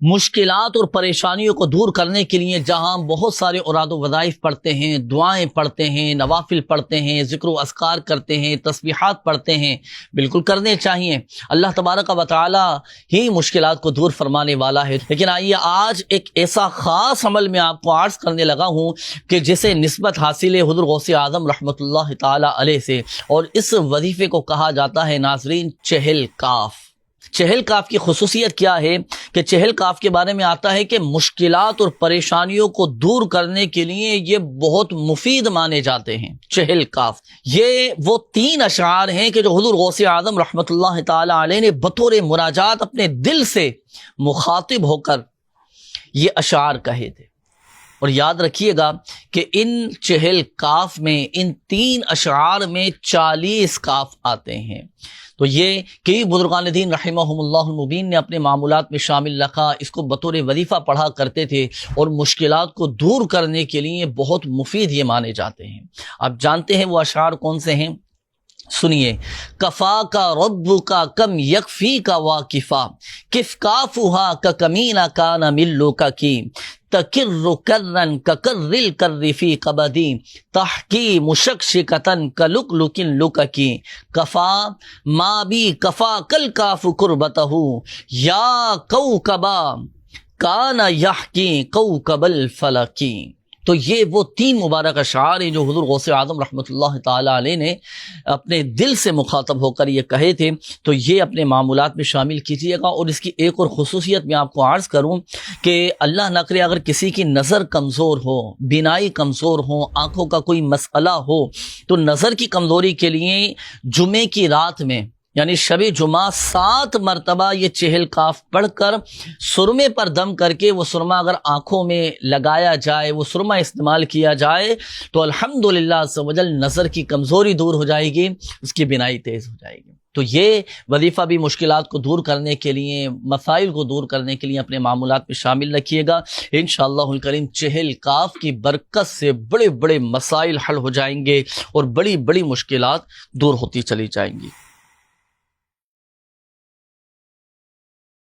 مشکلات اور پریشانیوں کو دور کرنے کے لیے جہاں بہت سارے اوراد و وظائف پڑھتے ہیں، دعائیں پڑھتے ہیں، نوافل پڑھتے ہیں، ذکر و اذکار کرتے ہیں، تسبیحات پڑھتے ہیں، بالکل کرنے چاہیے۔ اللہ تبارک و تعالی ہی مشکلات کو دور فرمانے والا ہے۔ لیکن آئیے آج ایک ایسا خاص عمل میں آپ کو عرض کرنے لگا ہوں کہ جسے نسبت حاصل ہے حضور غوث اعظم رحمۃ اللہ تعالی علیہ سے، اور اس وظیفے کو کہا جاتا ہے ناظرین چہل کاف۔ چہل کاف کی خصوصیت کیا ہے کہ چہل کاف کے بارے میں آتا ہے کہ مشکلات اور پریشانیوں کو دور کرنے کے لیے یہ بہت مفید مانے جاتے ہیں۔ چہل کاف یہ وہ 3 اشعار ہیں کہ جو حضور غوث اعظم رحمۃ اللہ تعالی علیہ نے بطور مناجات اپنے دل سے مخاطب ہو کر یہ اشعار کہے تھے۔ اور یاد رکھیے گا کہ ان چہل کاف میں، ان 3 اشعار میں 40 کاف آتے ہیں۔ تو یہ کئی بزرگان دین رحمہم اللہ المبین نے اپنے معمولات میں شامل رکھا، اس کو بطور وظیفہ پڑھا کرتے تھے، اور مشکلات کو دور کرنے کے لیے بہت مفید یہ مانے جاتے ہیں۔ آپ جانتے ہیں وہ اشعار کون سے ہیں؟ سنیے، کفا کا رب کا کم یکفی کا واقفا کف کافہا کا کمینہ کان ملو کا کی تکر کرن ککرل کر فی قبدی تحکی مشکشکتن کلکلکن لککی کفا ما بی کفا کل کاف قربتہ یا کوکبا کان یحکی کوکب الفلکی۔ تو یہ وہ 3 مبارک اشعار ہیں جو حضور غوث اعظم رحمۃ اللہ تعالی علیہ نے اپنے دل سے مخاطب ہو کر یہ کہے تھے۔ تو یہ اپنے معمولات میں شامل کیجیے گا۔ اور اس کی ایک اور خصوصیت میں آپ کو عرض کروں کہ اللہ نہ کرے اگر کسی کی نظر کمزور ہو، بینائی کمزور ہو، آنکھوں کا کوئی مسئلہ ہو، تو نظر کی کمزوری کے لیے جمعے کی رات میں یعنی شب جمعہ 7 مرتبہ یہ چہل کاف پڑھ کر سرمے پر دم کر کے وہ سرمہ اگر آنکھوں میں لگایا جائے، وہ سرمہ استعمال کیا جائے، تو الحمدللہ عز و جل نظر کی کمزوری دور ہو جائے گی، اس کی بینائی تیز ہو جائے گی۔ تو یہ وظیفہ بھی مشکلات کو دور کرنے کے لیے، مسائل کو دور کرنے کے لیے اپنے معمولات میں شامل رکھیے گا۔ انشاءاللہ الکریم چہل کاف کی برکت سے بڑے بڑے مسائل حل ہو جائیں گے اور بڑی بڑی مشکلات دور ہوتی چلی جائیں گی۔